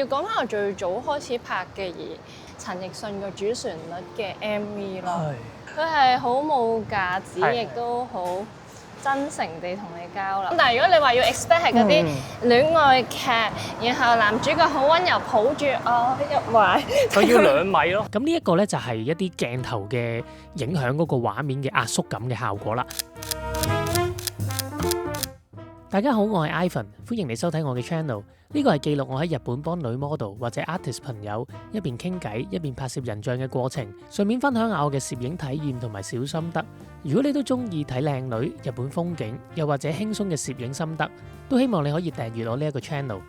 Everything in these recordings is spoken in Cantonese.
要講翻我最早開始拍嘅而陳奕迅個主旋律嘅 MV 咯，佢係好冇架子，亦都好真誠地同你交流。但係如果你話要 expect 係嗰啲戀愛劇，然後男主角好溫柔抱住我入懷，佢要2米咯。咁呢一個咧就係一啲鏡頭嘅影響嗰個畫面嘅壓縮感嘅效果啦。大家好，我係 Ivan， 歡迎你收睇我嘅 channel。呢個係記錄我喺日本幫女 model 或者 artist 朋友一邊傾偈一邊拍攝人像嘅過程，順便分享下我嘅攝影體驗同埋小心得。如果你都中意睇靚女、日本風景，又或者輕鬆嘅攝影心得，都希望你可以訂閱我呢一個 channel。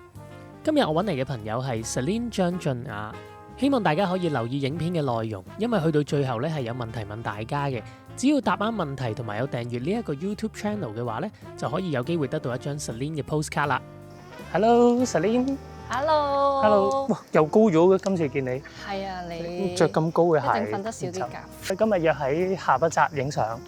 今日我揾嚟嘅朋友係 Celine 張俊雅，希望大家可以留意影片嘅內容，因為去到最後咧係有問題問大家嘅。只要答啱問題同埋有訂閱呢一個 YouTube channel 嘅話咧，就可以有機會得到一張 Celine 嘅 postcard 啦。Hello Celine。Hello。Hello。哇，又高咗嘅，今次見你。係啊，你着咁高嘅鞋。一定瞓得少啲覺。你今日約喺下北澤影相，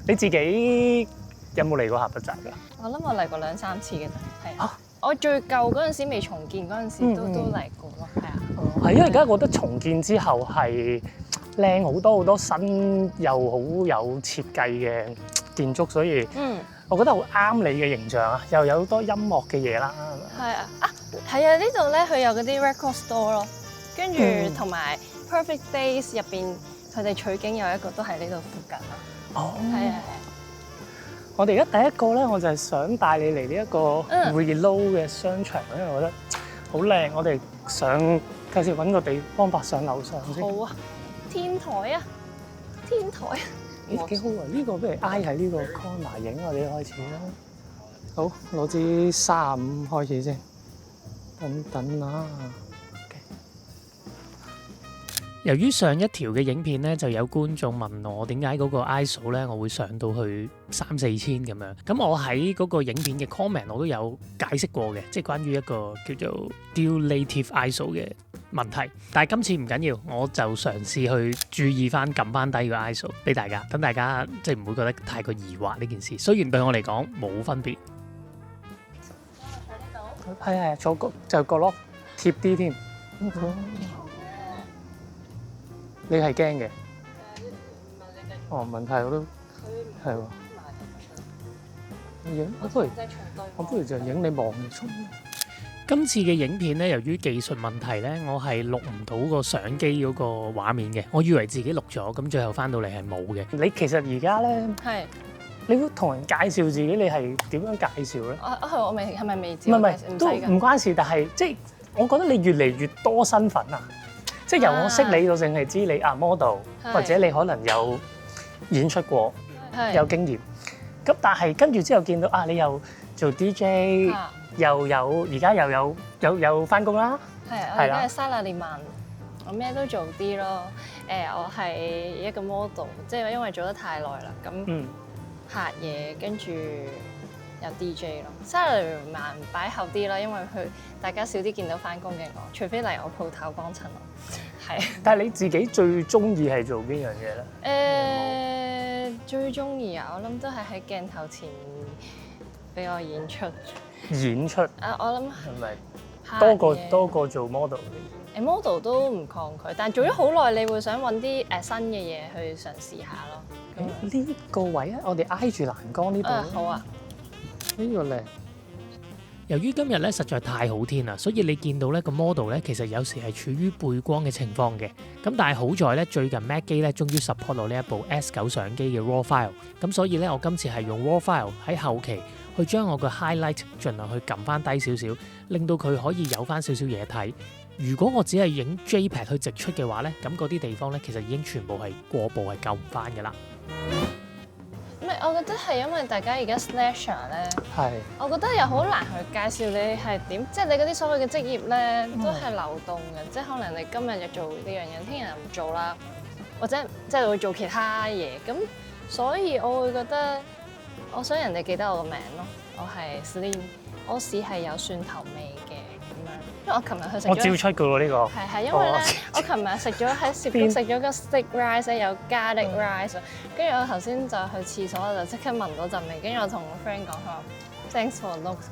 你自己有冇嚟過下北澤㗎？我諗我嚟過2-3次嘅啫，係啊。我最舊嗰陣時未重建嗰陣時都嚟過咯，係啊。係因為而家覺得重建之後係靚好多新又好有設計嘅建築，所以我覺得好啱你嘅形象啊！又有好多音樂嘅嘢啦。係啊，係啊，呢度咧佢有嗰啲 record store 咯，跟住同埋 Perfect Days 入邊佢哋取景有一個都喺呢度附近咯。哦，係啊。我哋而家第一個咧，我就係想帶你嚟呢一個 Reload 嘅商場，因為我覺得好靚。我哋上介紹揾個地方法上樓上先。好啊，天台啊，天台啊。咦，幾好啊！呢個不如挨喺呢個 corner 影，我哋開始啦。好，攞支35開始先。等啊。由於上一條嘅影片咧，就有觀眾問我點解嗰個 ISO 咧，我會上到去3-4千咁樣。咁我喺嗰個影片嘅 comment 我都有解釋過嘅，即係關於一個叫做 Dual Native ISO 嘅問題。但係今次唔緊要，我就嘗試去注意翻撳翻低個 ISO 俾大家，等大家即係唔會覺得太過疑惑呢件事。雖然對我嚟講冇分別。係坐就角落貼啲添。你係驚嘅？問題我都係喎。影我不如就影你望你衝。今次嘅影片咧，由於技術問題咧，我係錄唔到個相機嗰個畫面嘅。我以為自己錄咗，咁最後翻到嚟係冇嘅。你其實而家咧，你都同人介紹自己，你係點樣介紹咧？我未係咪未知？唔係，都唔關事。但係即係我覺得你越嚟越多身份啊！即係由我識你到淨係知你model，或者你可能有演出過，有經驗。咁但係跟住之後見到你又做 DJ，又有而家又有翻工啦。係啊，我而家係沙拉利曼，我咩都做啲咯。我係一個 model，即係因為做得太耐啦，咁拍嘢跟住有 DJ 咯。沙拉利曼擺後啲啦，因為大家少啲見到翻工嘅我，除非嚟我鋪頭幫襯我。係。但係你自己最中意係做邊樣嘢咧？最中意我諗都係喺鏡頭前俾我演出。演出？我諗係咪多過做 model？ model 都唔抗拒，但係做咗好耐，你會想揾啲新嘅嘢去嘗試下咯。呢個位我哋挨住欄杆呢度。好啊。呢個靚。由於今日咧實在太好天啦，所以你見到咧個 model 咧其實有時係處於背光嘅情況嘅。咁但係好在咧最近 Mac 機咧終於 support 到呢一部 S9 相機嘅 RAW file。咁所以咧我今次係用 RAW file 喺後期去將我個 highlight 盡量去撳翻低少少，令到佢可以有翻少少嘢睇。如果我只係影 JPEG 去直出嘅話咧，咁嗰啲地方咧其實已經全部係過曝係救唔翻㗎啦。我覺得係因為大家而家 slasher 咧，我覺得又好難去介紹你係點，即係你嗰啲所謂嘅職業咧都係流動嘅，即係可能你今日又做呢樣嘢，聽日又唔做啦，或者即係會做其他嘢，咁所以我會覺得我想人哋記得我個名咯，我係 Celine， 我試係有蒜頭味嘅咁樣，因為我琴日去食咗，我照出㗎喎呢個，係因為咧，我琴日食咗喺攝影食咗個 stick rice 有 garlic rice， 跟住我頭先就去廁所我就即刻聞到陣味，跟住我同我 friend 講佢話 thanks for looks。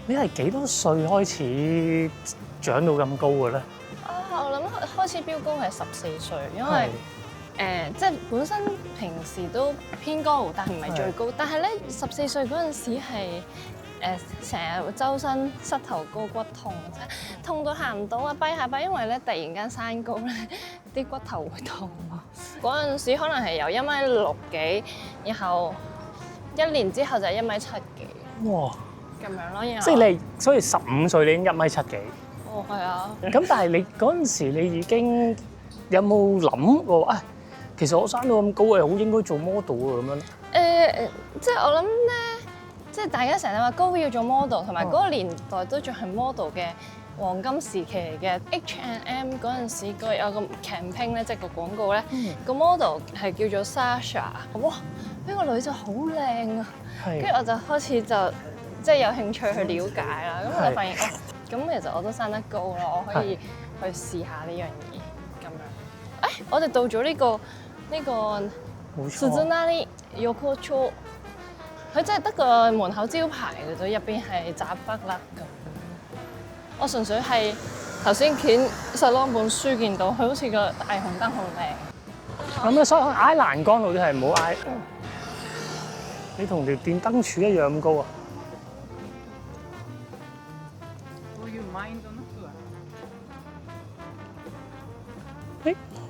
你係幾多歲開始長到咁高嘅咧？我諗開始飆高係14歲，因為即係本身平時都偏高，但係唔係最高。但係咧14歲嗰陣時係成日周身膝頭哥骨痛，痛到行唔到啊，跛下跛，因為咧突然間生高咧，啲骨頭會痛。嗰陣時可能係由1.6米幾，然後1年之後就係1.7米幾。哇！咁樣咯，然後即係你，所以15歲你已經1.7米幾。哦，係啊。咁但係你嗰陣時你已經有冇諗過啊？其實我生到咁高係好應該做 model 啊咁樣。即係我諗咧，即係大家成日話高要做 model， 同埋嗰個年代都仲係 model 嘅黃金時期嚟嘅。H&M 嗰陣時有個 campaign 咧，即係個廣告咧，個 model 係叫做 Sasha。哇！呢個女仔好靚啊！跟住我就開始就即係有興趣去了解啦。咁我就發現咁其實我都生得高咯，我可以去試下呢樣嘢咁樣。我哋到咗呢個 Suzuki Yokocho， 佢真係得個門口招牌嘅啫，入邊係閘北啦咁。我純粹係頭先見實攞本書見到，佢好似個大紅燈好靚。咁所以挨欄杆嗰啲係唔好挨。你同條電燈柱一樣咁高啊！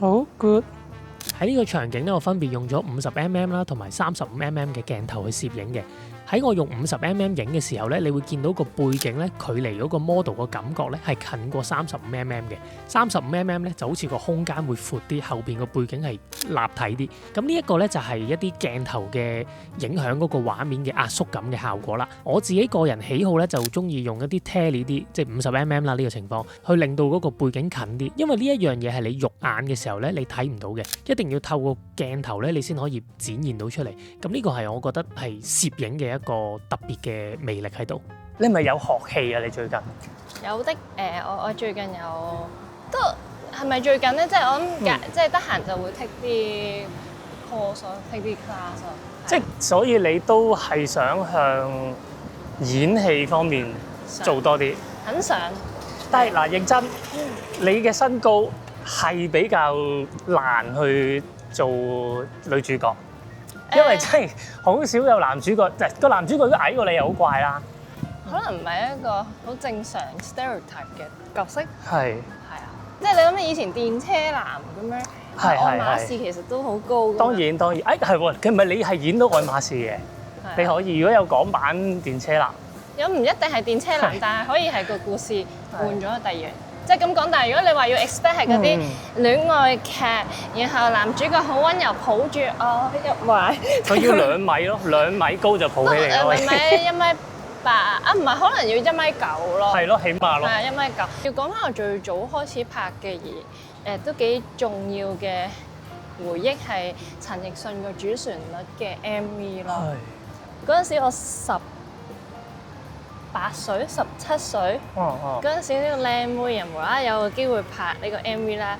好 good。喺呢個場景咧，我分別用咗50mm 啦，同埋35mm 嘅鏡頭去攝影嘅。喺我用50mm 影嘅時候咧，你會見到個背景咧，距離嗰個 model 個感覺咧係近過35mm 嘅。35mm 咧就好似個空間會闊啲，後邊個背景係立體啲。咁呢一個咧就係一啲鏡頭嘅影響嗰個畫面嘅壓縮感嘅效果啦。我自己個人喜好咧就中意用一啲 tele 啲，即係50mm 啦呢個情況，去令到嗰個背景近啲。因為呢一樣嘢係你肉眼嘅時候咧，你睇唔到嘅，一定要透過鏡頭咧，你先可以展現到出嚟。咁呢個係我覺得係攝影嘅一個特別嘅魅力喺度。你係咪有學戲啊？你最近有的我最近有都係咪最近咧？即係我諗即係得閒就會 take 啲 course，take 啲 class。即係所以你都係想向演戲方面做多啲。很想。但係嗱，認真，你嘅身高係比較難去做女主角。因為真係好少有男主角，個男主角都矮過你又好怪啦。可能唔係一個好正常 stereotype 嘅角色。係啊，即係你諗下以前電車男咁樣，愛馬仕其實都好高。當然，係喎，佢唔係你係演到愛馬仕嘅，你可以如果有港版電車男。有唔一定係電車男，但係可以係個故事換咗第二樣。即係咁講，但係如果你話要 expect 係嗰啲戀愛劇，然後男主角好溫柔抱住我入懷，佢要2米咯，2米高就抱起你咯。唔係1.8米啊，唔係可能要1.9米咯。係咯，起碼咯。係啊，1.9米。要講翻我最早開始拍嘅嘢，都幾重要嘅回憶係陳奕迅個主旋律嘅 MV 咯。係。嗰陣時我18歲、17歲，嗰陣時呢個靚妹人無啦啦有個機會拍呢個 MV 啦，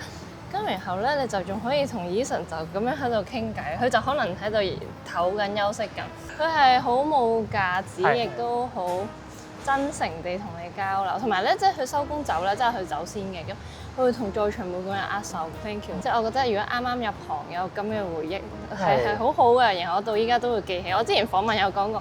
咁然後咧你就仲可以同 Eason 就咁樣喺度傾偈，佢就可能喺度唞緊休息緊，佢係好冇架子，亦都好真誠地同你交流，同埋咧即係佢收工走咧，即係佢走先嘅，咁佢會同在場每個人握手 ，thank you，即係我覺得如果啱啱入行有咁嘅回憶係好好嘅，然後我到依家都會記起。我之前訪問有講過。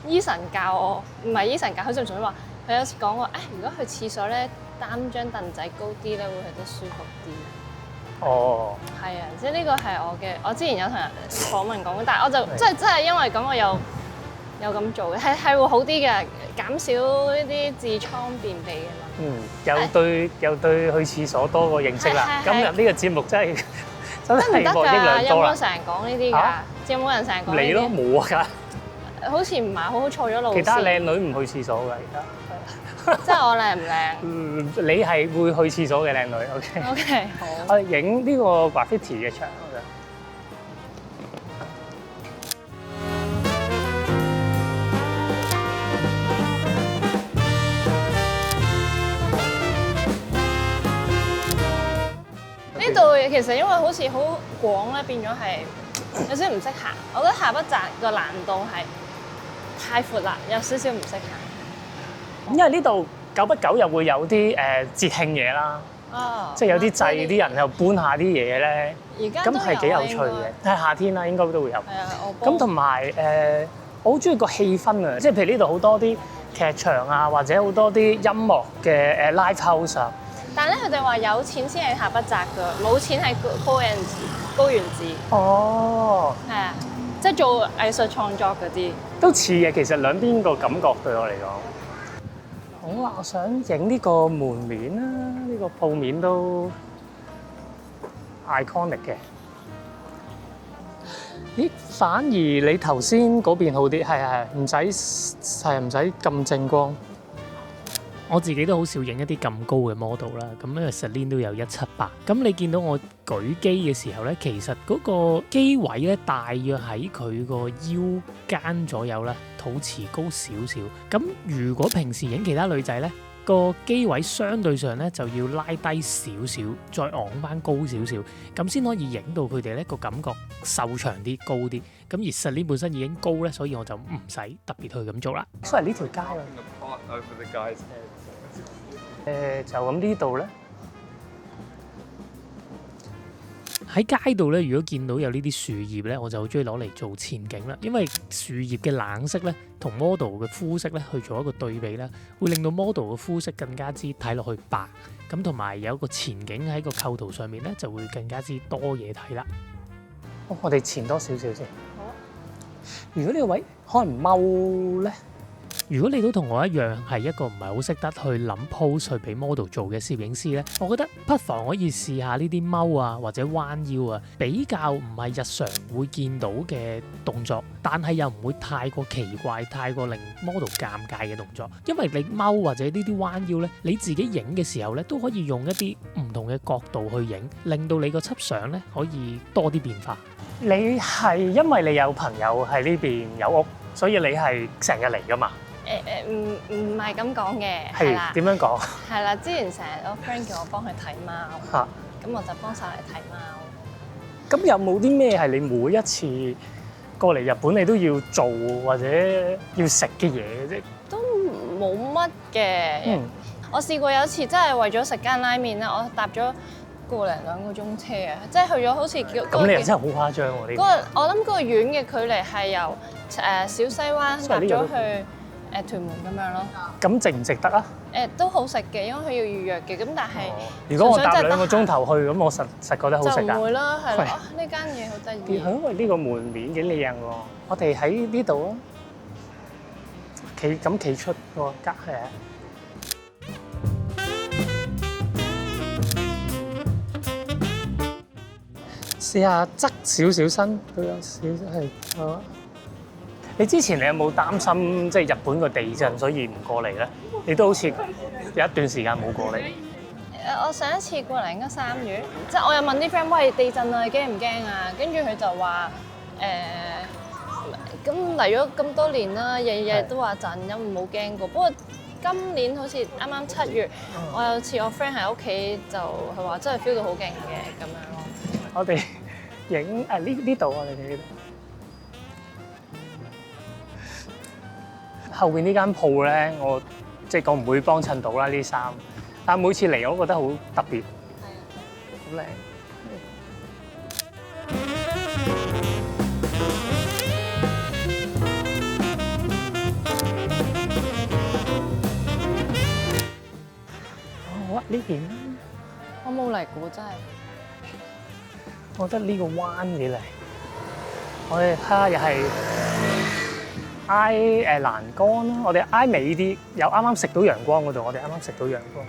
Eason 教我，唔係 Eason 教，佢就仲話佢有時講過，如果去廁所咧擔張凳仔高啲咧，會去得舒服啲。哦，係啊，即係呢個係我之前有同人訪問講過，但係我就真係因為咁我有咁做嘅，係會好啲嘅，減少呢啲痔瘡便秘嘅嘛。有對去廁所多個認識啦。今日呢個節目真係獲益良多啦。有冇成日講呢啲㗎？有冇人成日講呢啲？你咯，冇啊㗎。好似唔係好錯咗路線。其他靚女唔去廁所㗎，而家。即係我靚唔靚？你係會去廁所嘅靚女。OK。好。我哋影呢個 graffiti 嘅牆。呢度其實因為好似好廣咧，變咗係有少少唔識行。我覺得下北澤個難度係太闊啦，有少少唔識行。因為呢度久不久又會有啲節慶嘢啦，即係有啲祭啲人又搬下啲嘢咧，咁係幾有趣嘅。係夏天啦，應該都會有。係啊，咁同埋我好中意個氣氛啊，即係譬如呢度好多啲劇場啊，或者好多啲音樂嘅live house 啊。但係咧，佢哋話有錢先係下北澤㗎，冇錢係高原寺。哦，係啊，即係做藝術創作嗰啲都似嘅。其實兩邊個感覺對我嚟講，好啊！我想影呢個門面啦，呢個鋪面都 iconic 嘅。咦？反而你頭先嗰邊好啲，係唔使咁正光。我自己都好少影一啲咁高嘅 model 啦，咁因為 Celine 都有178，咁你見到我舉機嘅時候咧，其實嗰個機位咧大約喺佢個腰間左右啦，肚臍高少少。咁如果平時影其他女仔咧，個機位相對上咧就要拉低少少，再昂翻高少少，咁先可以影到佢哋咧個感覺瘦長啲、高啲。咁而 Celine 本身已經高咧，所以我就唔使特別去咁做啦。所以呢條街就咁呢度咧，喺街度咧，如果見到有呢啲樹葉咧，我就好中意攞嚟做前景啦。因為樹葉嘅冷色咧，同 model 嘅膚色咧去做一個對比咧，會令到 model 嘅膚色更加之睇落去白。咁同埋有一個前景喺個構圖上面咧，就會更加之多嘢睇啦。我哋前多少少先。好。如果呢個位可能踎咧？如果你都同我一樣係一個唔係好識得去諗 pose 去俾 model 做嘅攝影師咧，我覺得不妨可以試下呢啲踎啊或者彎腰啊，比較唔係日常會見到嘅動作，但係又唔會太過奇怪、太過令 model 尷尬嘅動作。因為你踎或者呢啲彎腰咧，你自己影嘅時候咧都可以用一啲唔同嘅角度去影，令到你個輯相咧可以多啲變化。你係因為你有朋友喺呢邊有屋，所以你係成日嚟㗎嘛？唔係咁講嘅，係啦。點樣講？係啦，之前成日我 friend 叫我幫佢睇貓，咁我就幫手嚟睇貓。咁有冇啲咩係你每一次過嚟日本你都要做或者要食嘅嘢嘅啫？都冇乜嘅。我試過有一次真係為咗食間拉麵咧，我搭咗個零2個鐘車啊！即係去咗好似叫咁，你又真係好誇張喎！呢個我諗嗰個遠嘅距離係由小西灣搭咗去屯門咁樣咯。咁值唔值得啊？都好食嘅，因為佢要預約嘅。咁但係如果我搭2個鐘頭去，咁我實覺得好食㗎。就唔會啦，係咯。呢間嘢好得意。因為呢個門面幾靚喎，我哋喺呢度啊，企出個格係啊。試下側少少身都有少少係。你之前你有冇擔心即係日本個地震，所以唔過嚟咧？你都好似有一段時間冇過嚟。我上一次過嚟應該3月，即係我有問啲 friend，喂，地震啊，你驚唔驚啊？跟住佢就話咁嚟咗咁多年啦，日日都話震，咁冇驚過。不過今年好似啱啱7月，我有次我 friend 喺屋企就佢話真係 feel 到好勁嘅咁樣咯。我哋影呢度我哋呢度。後邊呢間鋪咧，我即係我唔會幫襯到啦呢啲衫，但係每次嚟我都覺得好特別，好靚。好啊，呢邊我冇嚟過真係。我覺得呢個彎幾靚，我哋睇下又係。挨欄杆啦，我哋挨尾啲，又啱啱食到陽光嗰度，我哋啱啱食到陽光。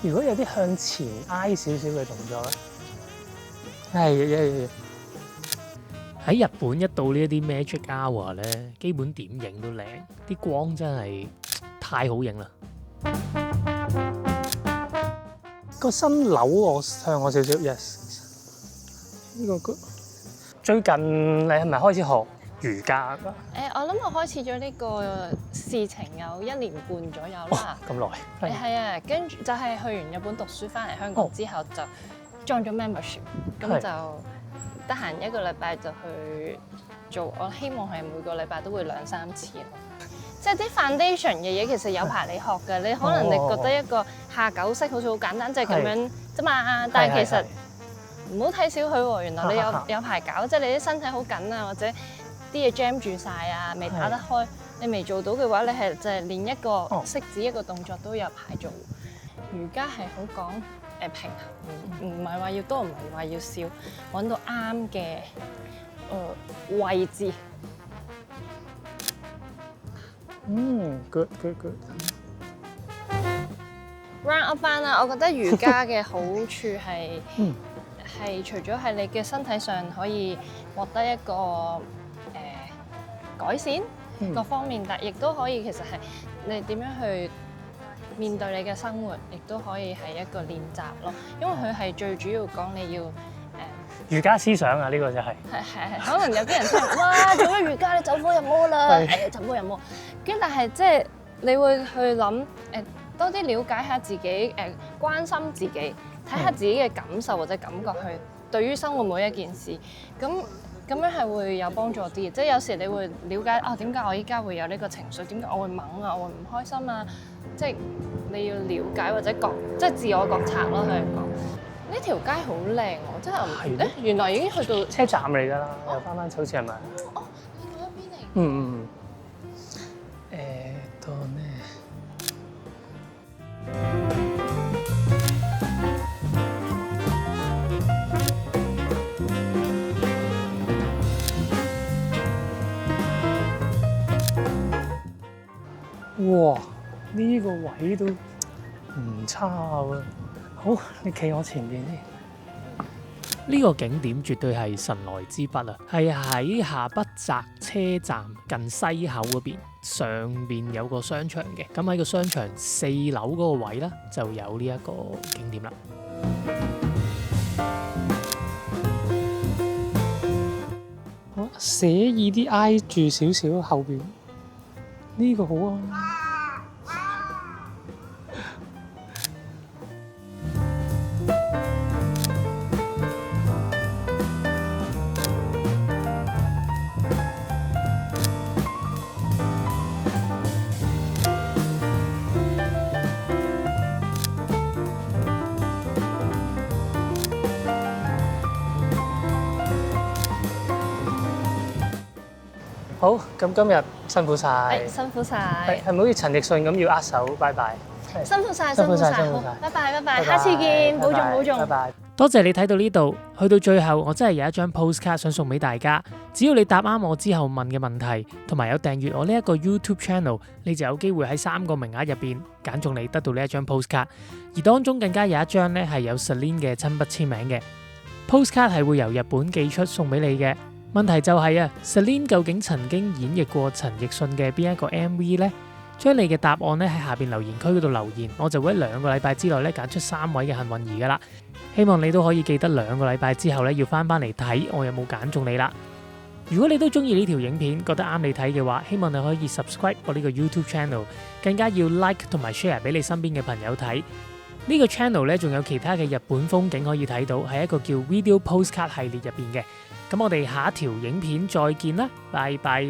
如果有啲向前挨少少嘅動作咧，係喺日本一到呢一啲 magic hour 咧，基本點影都靚，啲光真係太好影啦。個新樓我向我少少 yes。呢個最近你係咪開始學瑜伽啊？我諗我開始咗呢個事情有1年半左右啦。咁耐？係啊，跟住就係去完日本讀書翻嚟香港之後就 join 咗 membership，咁就得閒一個禮拜就去做，我希望係每個禮拜都會2-3次咯。即係啲 foundation 嘅嘢其實有排你學嘅，你可能你覺得一個下9式好似好簡單，即係咁樣啫嘛。但係其實唔好睇小佢喎，原來你有排搞，即係你啲身體好緊啊，或者啲嘢 jam 住晒啊，未打得開，你未做到嘅話，你係就係練一個式子一個動作都有排做。瑜伽係好講平衡，唔係話要多，唔係話要少，揾到啱嘅位置。good。round up 翻啦，我覺得瑜伽嘅好處係除咗係你嘅身體上可以獲得一個改善各方面，但亦都可以其實係你點樣去面對你嘅生活，亦都可以係一個練習咯。因為佢係最主要講你要瑜伽思想啊，呢個就係可能有啲人聽哇做咗瑜伽你走火入魔啦，走火入魔。跟但係即係你會去諗多啲了解下自己，關心自己，睇下自己嘅感受或者感覺去對於生活每一件事，咁樣係會有幫助啲。即係有時你會了解點解我依家會有呢個情緒，點解我會猛啊，我會唔開心啊，即係你要了解或者即係自我覺察咯。佢哋講呢條街好靚喎，真係原來已經去到車站嚟㗎啦，又翻好似係咪？哦，你去嗰邊嚟？到呢？哇！呢個位都唔差喎。好，你企我前邊先。呢個景點絕對係神來之筆啊！係喺下北澤車站近西口嗰邊，上邊有個商場嘅。咁喺個商場4樓嗰個位啦，就有呢一個景點啦。好，寫意啲挨住少少後邊，呢個好啊！好，咁今日辛苦晒，辛苦晒，係咪好似陳奕迅咁要握手拜拜？辛苦晒，好，拜拜，下次見，保重，拜拜。多謝你睇到呢度，去到最後我真係有一張 postcard 想送俾大家，只要你答啱我之後問嘅問題，同埋有訂閱我呢一個 YouTube channel， 你就有機會喺3個名額入邊揀中你得到呢一張 postcard， 而當中更加有一張呢係有 Celine 嘅親筆簽名嘅 postcard， 係會由日本寄出送俾你嘅。問題就係Celine 究竟曾經演繹過陳奕迅嘅邊一個 MV 呢？將你嘅答案咧喺下邊留言區嗰度留言，我就會喺2個禮拜之內咧揀出3位嘅幸運兒噶啦。希望你都可以記得2個禮拜之後咧要翻嚟睇我有冇揀中你啦。如果你都中意呢條影片，覺得啱你睇嘅話，希望你可以 subscribe 我呢個 YouTube channel， 更加要 like 同埋 share 俾你身邊嘅朋友睇。呢個 channel 咧仲有其他嘅日本風景可以睇到，係一個叫 Video Postcard 系列入邊嘅。咁我哋下一條影片再見啦，拜拜。